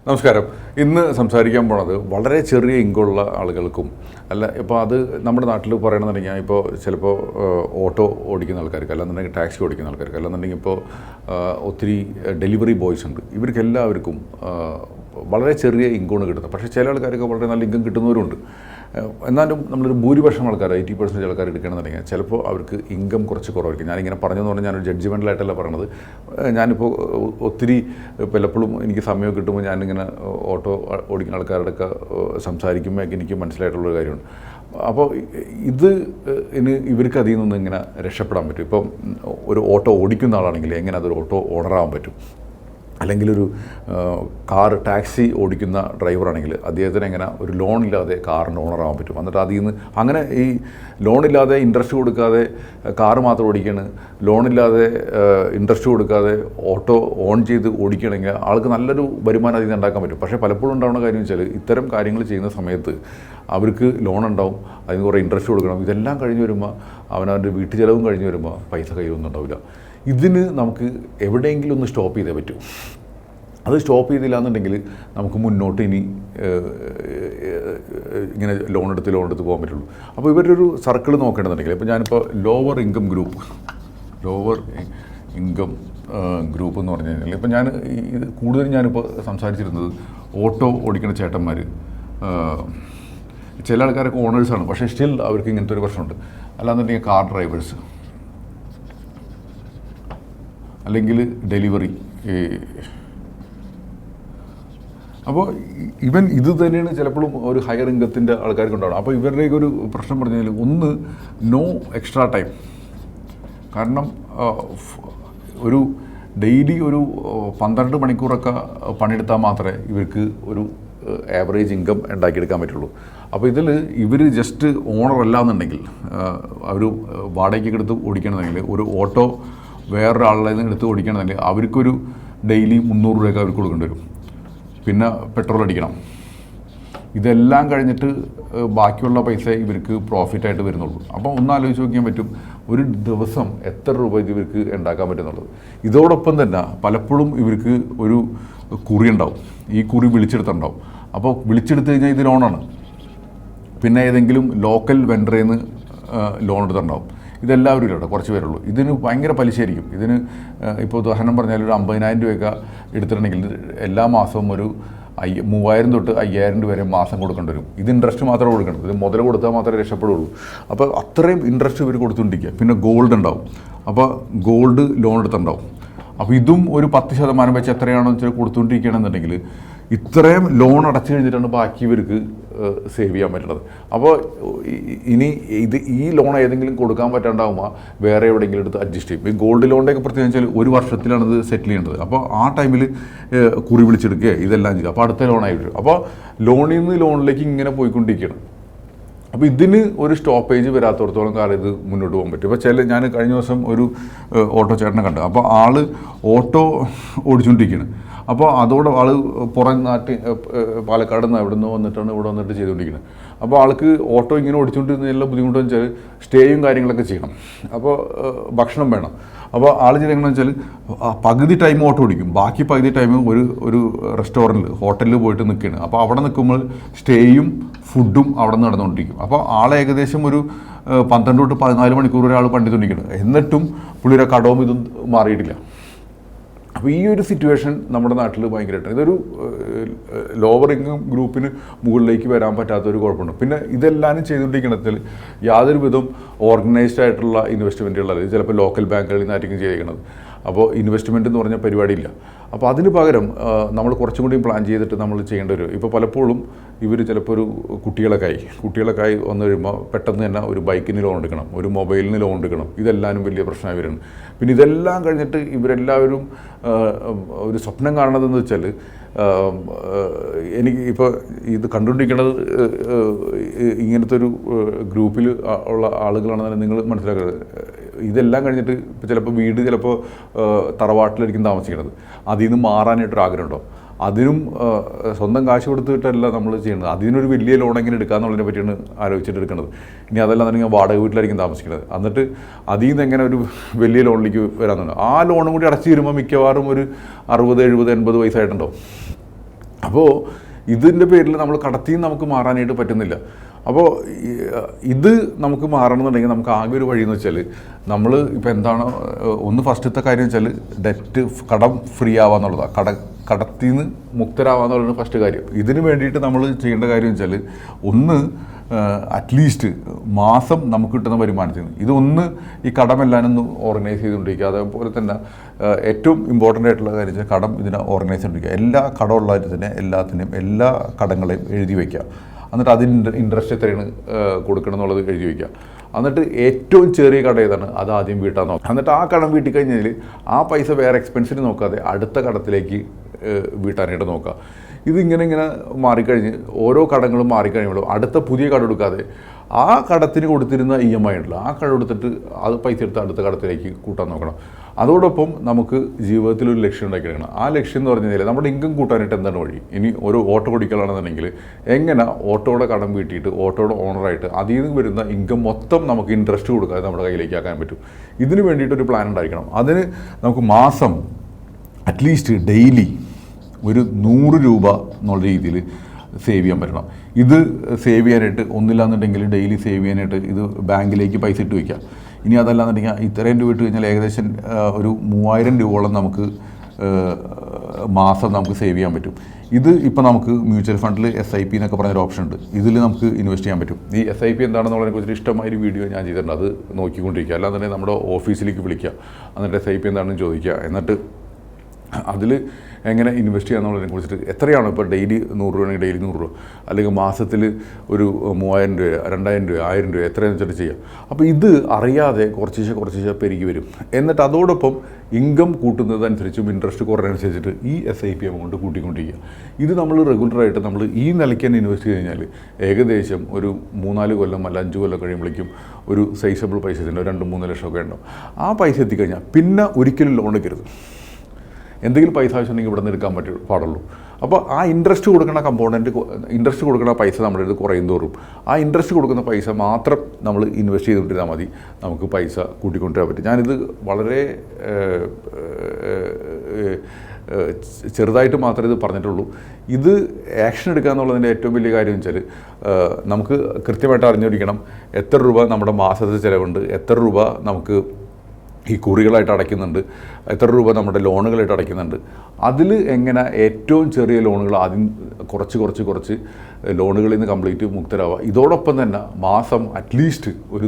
നമസ്കാരം. ഇന്ന് സംസാരിക്കാൻ പോണത് വളരെ ചെറിയ ഇൻകമുള്ള ആളുകൾക്കും അല്ല. ഇപ്പോൾ അത് നമ്മുടെ നാട്ടിൽ പറയണമെന്നുണ്ടെങ്കിൽ ഇപ്പോൾ ചിലപ്പോൾ ഓട്ടോ ഓടിക്കുന്ന ആൾക്കാർക്ക്, അല്ലാന്നുണ്ടെങ്കിൽ ടാക്സി ഓടിക്കുന്ന ആൾക്കാർക്ക്, അല്ലാന്നുണ്ടെങ്കിൽ ഇപ്പോൾ ഒത്തിരി ഡെലിവറി ബോയ്സ് ഉണ്ട്. ഇവർക്കെല്ലാവർക്കും വളരെ ചെറിയ ഇൻകമാണ് കിട്ടുന്നത്. പക്ഷേ ചില ആൾക്കാർക്ക് വളരെ നല്ല ഇൻകം കിട്ടുന്നവരുണ്ട്. എന്നാലും നമ്മളൊരു ഭൂരിപക്ഷം ആൾക്കാർ 80% ആൾക്കാർ എടുക്കണമെന്നുണ്ടെങ്കിൽ ചിലപ്പോൾ അവർക്ക് ഇൻകം കുറച്ച് കുറവായിരിക്കും. ഞാനിങ്ങനെ പറഞ്ഞതെന്ന് പറഞ്ഞാൽ ഞാനൊരു ജഡ്ജ്മെൻ്റലായിട്ടല്ല പറയണത്. ഞാനിപ്പോൾ ഒത്തിരി പലപ്പോഴും എനിക്ക് സമയം കിട്ടുമ്പോൾ ഞാനിങ്ങനെ ഓട്ടോ ഓടിക്കുന്ന ആൾക്കാരുടെയൊക്കെ സംസാരിക്കുമ്പോൾ എനിക്ക് മനസ്സിലായിട്ടുള്ളൊരു കാര്യമാണ്. അപ്പോൾ ഇവർക്ക് അതിൽ നിന്ന് ഇങ്ങനെ രക്ഷപ്പെടാൻ പറ്റും. ഇപ്പം ഒരു ഓട്ടോ ഓടിക്കുന്ന ആളാണെങ്കിൽ എങ്ങനെ അതൊരു ഓട്ടോ ഓണറാകാൻ പറ്റും, അല്ലെങ്കിൽ ഒരു ടാക്സി ഓടിക്കുന്ന ഡ്രൈവറാണെങ്കിൽ അദ്ദേഹത്തിന് എങ്ങനെ ഒരു ലോണില്ലാതെ കാറിൻ്റെ ഓണറാകാൻ പറ്റും. എന്നിട്ട് അതിൽ നിന്ന് അങ്ങനെ ഈ ലോണില്ലാതെ ഇൻട്രസ്റ്റ് കൊടുക്കാതെ കാറ് മാത്രം ഓടിക്കുകയാണ്, ലോണില്ലാതെ ഇൻട്രസ്റ്റ് കൊടുക്കാതെ ഓട്ടോ ഓൺ ചെയ്ത് ഓടിക്കുകയാണെങ്കിൽ ആൾക്ക് നല്ലൊരു വരുമാനം അതിൽ നിന്ന് ഉണ്ടാക്കാൻ പറ്റും. പക്ഷേ പലപ്പോഴും ഉണ്ടാവുന്ന കാര്യം വെച്ചാൽ ഇത്തരം കാര്യങ്ങൾ ചെയ്യുന്ന സമയത്ത് അവർക്ക് ലോൺ ഉണ്ടാവും, അതിന് കുറേ ഇൻട്രസ്റ്റ് കൊടുക്കണം. ഇതെല്ലാം കഴിഞ്ഞ് വരുമ്പോൾ അവനവൻ്റെ വീട്ടു ചിലവും കഴിഞ്ഞ് വരുമ്പോൾ പൈസ കയ്യിലൊന്നും ഉണ്ടാവില്ല. ഇതിന് നമുക്ക് എവിടെയെങ്കിലും ഒന്ന് സ്റ്റോപ്പ് ചെയ്തേ പറ്റൂ. അത് സ്റ്റോപ്പ് ചെയ്തില്ല എന്നുണ്ടെങ്കിൽ നമുക്ക് മുന്നോട്ട് ഇനി ഇങ്ങനെ ലോൺ എടുത്ത് പോകാൻ പറ്റുള്ളൂ. അപ്പോൾ ഇവരുടെ ഒരു സർക്കിൾ നോക്കേണ്ടതുണ്ടെങ്കിൽ ഇപ്പോൾ ഞാനിപ്പോൾ ലോവർ ഇൻകം ഗ്രൂപ്പ് എന്ന് പറഞ്ഞു കഴിഞ്ഞാൽ ഇപ്പോൾ ഞാൻ ഇത് കൂടുതലും ഞാനിപ്പോൾ സംസാരിച്ചിരുന്നത് ഓട്ടോ ഓടിക്കുന്ന ചേട്ടന്മാർ, ചില ആൾക്കാരൊക്കെ ഓണേഴ്സാണ്, പക്ഷേ സ്റ്റിൽ അവർക്ക് ഇങ്ങനത്തെ ഒരു പ്രശ്നമുണ്ട്. അല്ലാന്നുണ്ടെങ്കിൽ കാർ ഡ്രൈവേഴ്സ്, അല്ലെങ്കിൽ ഡെലിവറി. അപ്പോൾ ഇത് തന്നെയാണ് ചിലപ്പോഴും ഒരു ഹയർ ഇൻകത്തിൻ്റെ ആൾക്കാർക്ക് ഉണ്ടാവണം. അപ്പോൾ ഇവരുടെയൊക്കെ ഒരു പ്രശ്നം പറഞ്ഞു കഴിഞ്ഞാൽ ഒന്ന്, നോ എക്സ്ട്രാ ടൈം. കാരണം ഒരു ഡെയിലി ഒരു 12 മണിക്കൂറൊക്കെ പണിയെടുത്താൽ മാത്രമേ ഇവർക്ക് ഒരു ആവറേജ് ഇൻകം ഉണ്ടാക്കിയെടുക്കാൻ പറ്റുള്ളൂ. അപ്പോൾ ഇവർ ജസ്റ്റ് ഓണർ അല്ല എന്നുണ്ടെങ്കിൽ, അവർ വാടകയ്ക്ക് എടുത്ത് ഓടിക്കണമെങ്കിൽ, ഒരു ഓട്ടോ വേറൊരാളുടെ നിന്ന് എടുത്ത് ഓടിക്കണമെങ്കിൽ അവർക്കൊരു ഡെയിലി 300 രൂപയൊക്കെ അവർക്ക് കൊടുക്കേണ്ടി വരും. പിന്നെ പെട്രോൾ അടിക്കണം. ഇതെല്ലാം കഴിഞ്ഞിട്ട് ബാക്കിയുള്ള പൈസ ഇവർക്ക് പ്രോഫിറ്റായിട്ട് വരുന്നുള്ളൂ. അപ്പോൾ ഒന്നാലോചിച്ച് നോക്കിയാൽ പറ്റും ഒരു ദിവസം എത്ര രൂപ ഇവർക്ക് ഉണ്ടാക്കാൻ പറ്റുന്നുള്ളത്. ഇതോടൊപ്പം തന്നെ പലപ്പോഴും ഇവർക്ക് ഒരു കുറി ഉണ്ടാവും. ഈ കുറി വിളിച്ചെടുത്തുണ്ടാവും. അപ്പോൾ വിളിച്ചെടുത്ത് കഴിഞ്ഞാൽ ഇത് ലോണാണ്. പിന്നെ ഏതെങ്കിലും ലോക്കൽ വെണ്ടറിൽ നിന്ന് ലോൺ എടുത്തിട്ടുണ്ടാവും. ഇതെല്ലാവരും ഇല്ല, കുറച്ച് പേരുള്ളൂ. ഇതിന് ഭയങ്കര പലിശയായിരിക്കും. ഇതിന് ഇപ്പോൾ ഉദാഹരണം പറഞ്ഞാൽ ഒരു 50,000 രൂപയൊക്കെ എടുത്തിട്ടുണ്ടെങ്കിൽ എല്ലാ മാസവും ഒരു 3,000 തൊട്ട് 5,000 വരെ മാസം കൊടുക്കേണ്ടി വരും. ഇത് ഇൻട്രസ്റ്റ് മാത്രമേ കൊടുക്കേണ്ടത്. ഇത് മുതൽ കൊടുത്താൽ മാത്രമേ രക്ഷപ്പെടുള്ളൂ. അപ്പോൾ അത്രയും ഇൻട്രസ്റ്റ് ഇവർ കൊടുത്തുകൊണ്ടിരിക്കുക. പിന്നെ ഗോൾഡ് ഉണ്ടാവും. അപ്പോൾ ഗോൾഡ് ലോൺ എടുത്തിട്ടുണ്ടാവും. അപ്പോൾ ഇതും ഒരു 10% വെച്ച് എത്രയാണെന്ന് വെച്ചാൽ കൊടുത്തുകൊണ്ടിരിക്കുകയാണെന്നുണ്ടെങ്കിൽ ഇത്രയും ലോൺ അടച്ചു കഴിഞ്ഞിട്ടാണ് ബാക്കി ഇവർക്ക് സേവ് ചെയ്യാൻ പറ്റുന്നത്. അപ്പോൾ ഇനി ഈ ലോൺ ഏതെങ്കിലും കൊടുക്കാൻ പറ്റാണ്ടാവുമ്പോൾ വേറെ എവിടെയെങ്കിലും എടുത്ത് അഡ്ജസ്റ്റ് ചെയ്യും. ഈ ഗോൾഡ് ലോണിൻ്റെയൊക്കെ പ്രത്യേകം വെച്ചാൽ ഒരു വർഷത്തിലാണ് ഇത് സെറ്റിൽ ചെയ്യേണ്ടത്. അപ്പോൾ ആ ടൈമിൽ കുറി വിളിച്ചെടുക്കുക, ഇതെല്ലാം ചെയ്യുക. അപ്പോൾ അടുത്ത ലോണായി വരും. അപ്പോൾ ലോണിൽ നിന്ന് ലോണിലേക്ക് ഇങ്ങനെ പോയിക്കൊണ്ടിരിക്കുകയാണ്. അപ്പോൾ ഇതിന് ഒരു സ്റ്റോപ്പേജ് വരാത്തടത്തോളം കാലം ഇത് മുന്നോട്ട് പോകാൻ പറ്റും. ഇപ്പോൾ ഞാൻ കഴിഞ്ഞ ദിവസം ഒരു ഓട്ടോ ചേട്ടനെ കണ്ടു. അപ്പോൾ ആൾ ഓട്ടോ ഓടിച്ചുകൊണ്ടിരിക്കുകയാണ്. അപ്പോൾ അതോടെ ആൾ പുറം പാലക്കാട് നിന്ന് എവിടെ നിന്ന് വന്നിട്ടാണ് ഇവിടെ വന്നിട്ട് ചെയ്തുകൊണ്ടിരിക്കുന്നത്. അപ്പോൾ ആൾക്ക് ഓട്ടോ ഇങ്ങനെ ഓടിച്ചുകൊണ്ടിരുന്നതിനുള്ള ബുദ്ധിമുട്ടെന്ന് വെച്ചാൽ സ്റ്റേയും കാര്യങ്ങളൊക്കെ ചെയ്യണം. അപ്പോൾ ഭക്ഷണം വേണം. അപ്പോൾ ആൾ ചെയ്തെങ്ങനെയാണെന്ന് വെച്ചാൽ പകുതി ടൈം ഓട്ടോ ഓടിക്കും, ബാക്കി പകുതി ടൈം ഒരു റെസ്റ്റോറൻറ്റിൽ ഹോട്ടലിൽ പോയിട്ട് നിൽക്കുകയാണ്. അപ്പോൾ അവിടെ നിൽക്കുമ്പോൾ സ്റ്റേയും ഫുഡും അവിടെ നിന്ന് നടന്നുകൊണ്ടിരിക്കും. അപ്പോൾ ആൾ ഏകദേശം ഒരു 12 തൊട്ട് 14 മണിക്കൂർ വരെ ആൾ പണിതുകൊണ്ടിരിക്കുന്നത്. എന്നിട്ടും പുള്ളിയുടെ കടവും ഇതും മാറിയിട്ടില്ല. അപ്പോൾ ഈ ഒരു സിറ്റുവേഷൻ നമ്മുടെ നാട്ടിൽ ഭയങ്കരമായിട്ടാണ്. ഇതൊരു ലോവർ ഇൻകം ഗ്രൂപ്പിന് മുകളിലേക്ക് വരാൻ പറ്റാത്തൊരു കുഴപ്പമുണ്ട്. പിന്നെ ഇതെല്ലാം ചെയ്തുകൊണ്ടിരിക്കണത്തിൽ യാതൊരു വിധം ഓർഗനൈസ്ഡ് ആയിട്ടുള്ള ഇൻവെസ്റ്റ്മെൻറ്റുകളല്ല. ഇത് ചിലപ്പോൾ ലോക്കൽ ബാങ്കുകളിൽ നിന്നായിരിക്കും ചെയ്തിരിക്കുന്നത്. അപ്പോൾ ഇൻവെസ്റ്റ്മെൻറ്റ് എന്ന് പറഞ്ഞ പരിപാടിയില്ല. അപ്പോൾ അതിന് പകരം നമ്മൾ കുറച്ചും കൂടി പ്ലാൻ ചെയ്തിട്ട് നമ്മൾ ചെയ്യേണ്ട വരും. ഇപ്പോൾ പലപ്പോഴും ഇവർ ചിലപ്പോൾ ഒരു കുട്ടികളൊക്കെ വന്നു കഴിയുമ്പോൾ പെട്ടെന്ന് തന്നെ ഒരു ബൈക്കിന് ലോൺ എടുക്കണം, ഒരു മൊബൈലിന് ലോൺ എടുക്കണം. ഇതെല്ലാവരും വലിയ പ്രശ്നമായി വരുന്നു. പിന്നെ ഇതെല്ലാം കഴിഞ്ഞിട്ട് ഇവരെല്ലാവരും ഒരു സ്വപ്നം കാണുന്നതെന്ന് വെച്ചാൽ, എനിക്ക് ഇപ്പോൾ ഇത് കണ്ടുകൊണ്ടിരിക്കുന്നത് ഇങ്ങനത്തെ ഒരു ഗ്രൂപ്പിൽ ഉള്ള ആളുകളാണെന്ന് നിങ്ങൾ മനസ്സിലാക്കുന്നത്. ഇതെല്ലാം കഴിഞ്ഞിട്ട് ഇപ്പോൾ ചിലപ്പോൾ തറവാട്ടിലായിരിക്കും താമസിക്കുന്നത്. അതിൽ നിന്ന് മാറാനായിട്ടൊരു ആഗ്രഹമുണ്ടോ? അതിനും സ്വന്തം കാശ് കൊടുത്തിട്ടല്ല നമ്മൾ ചെയ്യുന്നത്. അതിനൊരു വലിയ ലോൺ എങ്ങനെ എടുക്കാമെന്നുള്ളതിനെ പറ്റിയാണ് ആലോചിച്ചിട്ട് എടുക്കുന്നത്. ഇനി അതല്ല എന്നുണ്ടെങ്കിൽ വാടക വീട്ടിലായിരിക്കും താമസിക്കുന്നത്. എന്നിട്ട് അതിൽ നിന്ന് എങ്ങനെ ഒരു വലിയ ലോണിലേക്ക് വരാമെന്നുണ്ട്. ആ ലോണും കൂടി അടച്ചു തീരുമ്പോൾ മിക്കവാറും ഒരു 60, 70, 80 വയസ്സായിട്ടുണ്ടോ. അപ്പോൾ ഇതിൻ്റെ പേരിൽ നമ്മൾ കടത്തിയും നമുക്ക് മാറാനായിട്ട് പറ്റുന്നില്ല. അപ്പോൾ ഇത് നമുക്ക് മാറണമെന്നുണ്ടെങ്കിൽ നമുക്ക് ആകെ ഒരു വഴി എന്ന് വെച്ചാൽ നമ്മൾ ഇപ്പോൾ എന്താണ് ഒന്ന് ഫസ്റ്റത്തെ കാര്യം വെച്ചാൽ ഡെറ്റ് കടം ഫ്രീ ആവാന്നുള്ളതാണ്, കടത്തിൽ നിന്ന് മുക്തരാവാന്നുള്ളതാണ് ഫസ്റ്റ് കാര്യം. ഇതിന് വേണ്ടിയിട്ട് നമ്മൾ ചെയ്യേണ്ട കാര്യം വെച്ചാൽ ഒന്ന് അറ്റ്ലീസ്റ്റ് മാസം നമുക്ക് കിട്ടുന്ന വരുമാനത്തിൽ നിന്ന് ഇതൊന്ന് ഈ കടമെല്ലാം ഒന്ന് ഓർഗനൈസ് ചെയ്തുകൊണ്ടിരിക്കുക. അതേപോലെ തന്നെ ഏറ്റവും ഇമ്പോർട്ടൻ്റ് ആയിട്ടുള്ള കാര്യം വെച്ചാൽ കടം ഇതിനെ ഓർഗനൈസ് ചെയ്തുകൊണ്ടിരിക്കുക. എല്ലാ കടമുള്ളതിനെ എല്ലാത്തിനെയും എല്ലാ കടങ്ങളെയും എഴുതി വയ്ക്കുക. എന്നിട്ട് അതിൻ്റെ ഇൻട്രസ്റ്റ് എത്രയാണ് കൊടുക്കണം എന്നുള്ളത് എഴുതി വയ്ക്കുക. എന്നിട്ട് ഏറ്റവും ചെറിയ കട ഏതാണ് അത് ആദ്യം വീട്ടാൻ നോക്കുക. എന്നിട്ട് ആ കടം വീട്ടി കഴിഞ്ഞാൽ ആ പൈസ വേറെ എക്സ്പെൻസിന് നോക്കാതെ അടുത്ത കടത്തിലേക്ക് വീട്ടാനായിട്ട് നോക്കുക. ഇതിങ്ങനെ മാറിക്കഴിഞ്ഞ് ഓരോ കടങ്ങളും മാറിക്കഴിയുമ്പോഴും അടുത്ത പുതിയ കട എടുക്കാതെ ആ കടത്തിന് കൊടുത്തിരുന്ന EMI ഉണ്ടല്ലോ ആ കട എടുത്തിട്ട് അത് പൈസ എടുത്ത് അടുത്ത കടത്തിലേക്ക് കൂട്ടാൻ നോക്കണം. അതോടൊപ്പം നമുക്ക് ജീവിതത്തിലൊരു ലക്ഷ്യം ഉണ്ടാക്കിയെടുക്കണം. ആ ലക്ഷ്യം എന്ന് പറഞ്ഞു കഴിഞ്ഞാൽ നമ്മുടെ ഇൻകം കൂട്ടാനായിട്ട് എന്താണ് വഴി? ഇനി ഒരു ഓട്ടോ ഓടിക്കലാണെന്നുണ്ടെങ്കിൽ എങ്ങനെ ഓട്ടോയുടെ കടം വീട്ടിയിട്ട് ഓട്ടോയുടെ ഓണറായിട്ട് അതിൽ നിന്ന് വരുന്ന ഇൻകം മൊത്തം നമുക്ക് ഇൻട്രസ്റ്റ് കൊടുക്കാതെ നമ്മുടെ കയ്യിലേക്ക് ആക്കാൻ പറ്റും. ഇതിന് വേണ്ടിയിട്ടൊരു പ്ലാൻ ഉണ്ടായിരിക്കണം. അതിന് നമുക്ക് മാസം അറ്റ്ലീസ്റ്റ് ഡെയിലി ഒരു 100 രൂപ എന്നുള്ള രീതിയിൽ സേവ് ചെയ്യാൻ പറ്റണം. ഇത് സേവ് ചെയ്യാനായിട്ട് ഒന്നില്ലാന്നുണ്ടെങ്കിൽ ഡെയിലി സേവ് ചെയ്യാനായിട്ട് ഇത് ബാങ്കിലേക്ക് പൈസ ഇട്ട് വയ്ക്കുക. ഇനി അതല്ലാന്നുണ്ടെങ്കിൽ ഇത്രയും രൂപ ഇട്ട് കഴിഞ്ഞാൽ ഏകദേശം ഒരു 3000 രൂപയോളം നമുക്ക് മാസം നമുക്ക് സേവ് ചെയ്യാൻ പറ്റും. ഇത് ഇപ്പോൾ നമുക്ക് മ്യൂച്വൽ ഫണ്ടിൽ SIP എന്നൊക്കെ പറഞ്ഞൊരു ഓപ്ഷൻ ഉണ്ട്. ഇതിൽ നമുക്ക് ഇൻവെസ്റ്റ് ചെയ്യാൻ പറ്റും. ഈ SIP എന്താണെന്നുള്ളതിനെക്കുറിച്ച് ഇഷ്ടമായൊരു വീഡിയോ ഞാൻ ചെയ്തിട്ടുണ്ട്. അത് നോക്കിക്കൊണ്ടിരിക്കുക. അല്ലാതെ നമ്മുടെ ഓഫീസിലേക്ക് വിളിക്കുക, എന്നിട്ട് SIP എന്താണെന്ന് ചോദിക്കുക, എന്നിട്ട് അതിൽ എങ്ങനെ ഇൻവെസ്റ്റ് ചെയ്യാന്നുള്ളതിനെ കുറിച്ചിട്ട് എത്രയാണോ ഇപ്പോൾ ഡെയിലി 100 രൂപയാണെങ്കിൽ ഡെയിലി 100 രൂപ, അല്ലെങ്കിൽ മാസത്തിൽ ഒരു 3000 രൂപ 2000 രൂപ 1000 രൂപ എത്രയെന്ന് വെച്ചിട്ട് ചെയ്യാം. അപ്പോൾ ഇത് അറിയാതെ കുറച്ച് പെരുകി വരും. എന്നിട്ട് അതോടൊപ്പം ഇൻകം കൂട്ടുന്നതനുസരിച്ചും ഇൻട്രസ്റ്റ് കുറയുന്നതനുസരിച്ചിട്ട് ഈ SIP amount കൂട്ടിക്കൊണ്ടിരിക്കുക. ഇത് നമ്മൾ റെഗുലറായിട്ട് നമ്മൾ ഈ നിലയ്ക്ക് തന്നെ ഇൻവെസ്റ്റ് ചെയ്ത് കഴിഞ്ഞാൽ ഏകദേശം ഒരു 3-4 കൊല്ലം അല്ല 5 കൊല്ലം കഴിയുമ്പോഴേക്കും ഒരു സൈസബിൾ പൈസ ഉണ്ട്, 2-3 ലക്ഷമൊക്കെ ഉണ്ടാവും. ആ പൈസ എത്തിക്കഴിഞ്ഞാൽ പിന്നെ ഒരിക്കലും ലോൺ എടുക്കരുത്. എന്തെങ്കിലും പൈസ ആവശ്യമുണ്ടെങ്കിൽ ഇവിടെ നിന്ന് എടുക്കാൻ പാടുള്ളൂ. അപ്പോൾ ആ ഇൻട്രസ്റ്റ് കൊടുക്കുന്ന ഇൻട്രസ്റ്റ് കൊടുക്കുന്ന പൈസ നമ്മുടെ അടുത്ത് കുറയും തോറും ആ ഇൻട്രസ്റ്റ് കൊടുക്കുന്ന പൈസ മാത്രം നമ്മൾ ഇൻവെസ്റ്റ് ചെയ്തുകൊണ്ടിരുന്നാൽ മതി, നമുക്ക് പൈസ കൂട്ടിക്കൊണ്ടുവരാൻ പറ്റും. ഞാനിത് വളരെ ചെറുതായിട്ട് മാത്രമേ ഇത് പറഞ്ഞിട്ടുള്ളൂ. ഇത് ആക്ഷൻ എടുക്കുക എന്നുള്ളതിൻ്റെ ഏറ്റവും വലിയ കാര്യം വെച്ചാൽ നമുക്ക് കൃത്യമായിട്ട് അറിഞ്ഞിരിക്കണം എത്ര രൂപ നമ്മുടെ മാസത്തെ ചിലവുണ്ട്, എത്ര രൂപ നമുക്ക് ഈ കുറികളായിട്ട് അടയ്ക്കുന്നുണ്ട്, എത്ര രൂപ നമ്മുടെ ലോണുകളായിട്ട് അടയ്ക്കുന്നുണ്ട്. അതിൽ എങ്ങനെ ഏറ്റവും ചെറിയ ലോണുകൾ ആദ്യം കുറച്ച് ലോണുകളിൽ നിന്ന് കംപ്ലീറ്റ് മുക്തരാവുക. ഇതോടൊപ്പം തന്നെ മാസം അറ്റ്ലീസ്റ്റ് ഒരു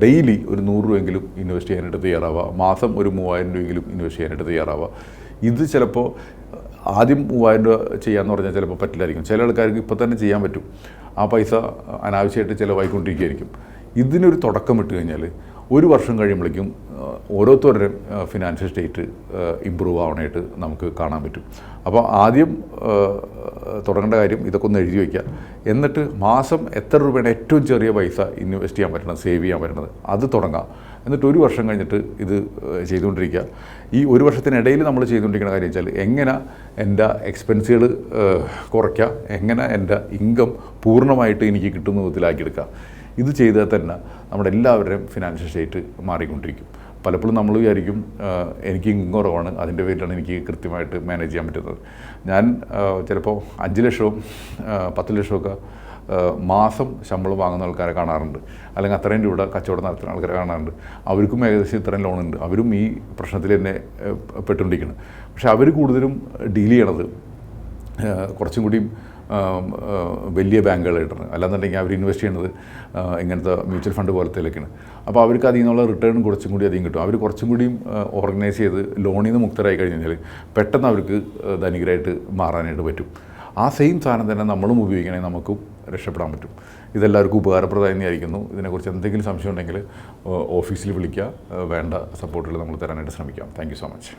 ഡെയിലി ഒരു 100 രൂപയെങ്കിലും ഇൻവെസ്റ്റ് ചെയ്യാനായിട്ട് തയ്യാറാവുക. മാസം ഒരു 3000 രൂപയെങ്കിലും ഇൻവെസ്റ്റ് ചെയ്യാനായിട്ട് തയ്യാറാവുക. ഇത് ചിലപ്പോൾ ആദ്യം 3000 രൂപ ചെയ്യാമെന്ന് പറഞ്ഞാൽ ചിലപ്പോൾ പറ്റില്ലായിരിക്കും. ചില ആൾക്കാർക്ക് ഇപ്പോൾ തന്നെ ചെയ്യാൻ പറ്റും. ആ പൈസ അനാവശ്യമായിട്ട് ചിലവായിക്കൊണ്ടിരിക്കുകയായിരിക്കും. ഇതിനൊരു തുടക്കം ഇട്ട് കഴിഞ്ഞാൽ ഒരു വർഷം കഴിയുമ്പോഴേക്കും ഓരോരുത്തരുടെയും ഫിനാൻഷ്യൽ സ്റ്റേറ്റ് ഇമ്പ്രൂവ് ആവാനായിട്ട് നമുക്ക് കാണാൻ പറ്റും. അപ്പോൾ ആദ്യം തുടങ്ങേണ്ട കാര്യം ഇതൊക്കെ ഒന്ന് എഴുതി വയ്ക്കുക. എന്നിട്ട് മാസം എത്ര രൂപയാണ് ഏറ്റവും ചെറിയ പൈസ ഇൻവെസ്റ്റ് ചെയ്യാൻ പറ്റണത്, സേവ് ചെയ്യാൻ പറ്റുന്നത്, അത് തുടങ്ങാം. എന്നിട്ട് ഒരു വർഷം കഴിഞ്ഞിട്ട് ഇത് ചെയ്തുകൊണ്ടിരിക്കുക. ഈ ഒരു വർഷത്തിനിടയിൽ നമ്മൾ ചെയ്തുകൊണ്ടിരിക്കുന്ന കാര്യം വെച്ചാൽ എങ്ങനെ എൻ്റെ എക്സ്പെൻസുകൾ കുറയ്ക്കുക, എങ്ങനെ എൻ്റെ ഇൻകം പൂർണ്ണമായിട്ട് എനിക്ക് കിട്ടുന്ന വിധത്തിലാക്കിയെടുക്കുക. ഇത് ചെയ്താൽ തന്നെ നമ്മുടെ എല്ലാവരുടെയും ഫിനാൻഷ്യൽ സ്റ്റേറ്റ് മാറിക്കൊണ്ടിരിക്കും. പലപ്പോഴും നമ്മൾ വിചാരിക്കും എനിക്ക് ഇൻകം കുറവാണ്, അതിൻ്റെ പേരിലാണ് എനിക്ക് കൃത്യമായിട്ട് മാനേജ് ചെയ്യാൻ പറ്റുന്നത്. ഞാൻ ചിലപ്പോൾ 5 ലക്ഷവും 10 ലക്ഷമൊക്കെ മാസം ശമ്പളം വാങ്ങുന്ന ആൾക്കാരെ കാണാറുണ്ട്, അല്ലെങ്കിൽ അത്രയും രൂപ കച്ചവടം നടത്തുന്ന ആൾക്കാരെ കാണാറുണ്ട്. അവർക്കും ഏകദേശം ഇത്രയും ലോണുണ്ട്, അവരും ഈ പ്രശ്നത്തിൽ തന്നെ പെട്ടുകൊണ്ടിരിക്കണം. പക്ഷെ അവർ കൂടുതലും ഡീൽ ചെയ്യണത് കുറച്ചും കൂടിയും വലിയ ബാങ്കുകളായിട്ടാണ്. അല്ലാന്നുണ്ടെങ്കിൽ അവർ ഇൻവെസ്റ്റ് ചെയ്യുന്നത് ഇങ്ങനത്തെ മ്യൂച്വൽ ഫണ്ട് പോലത്തേലൊക്കെയാണ്. അപ്പോൾ അവർക്ക് അതിൽ നിന്നുള്ള റിട്ടേൺ കുറച്ചും കൂടി അധികം കിട്ടും. അവർ കുറച്ചും കൂടിയും ഓർഗനൈസ് ചെയ്ത് ലോണിൽ നിന്ന് മുക്തരായി കഴിഞ്ഞാൽ പെട്ടെന്ന് അവർക്ക് ധനികരായിട്ട് മാറാനായിട്ട് പറ്റും. ആ സെയിം സാധനം തന്നെ നമ്മളും ഉപയോഗിക്കണമെങ്കിൽ നമുക്കും രക്ഷപ്പെടാൻ പറ്റും. ഇതെല്ലാവർക്കും ഉപകാരപ്രദമായി തന്നെയായിരിക്കുന്നു. ഇതിനെക്കുറിച്ച് എന്തെങ്കിലും സംശയം ഉണ്ടെങ്കിൽ ഓഫീസിൽ വിളിക്കുക, വേണ്ട സപ്പോർട്ടുകൾ നമ്മൾ തരാനായിട്ട് ശ്രമിക്കാം. Thank you so much.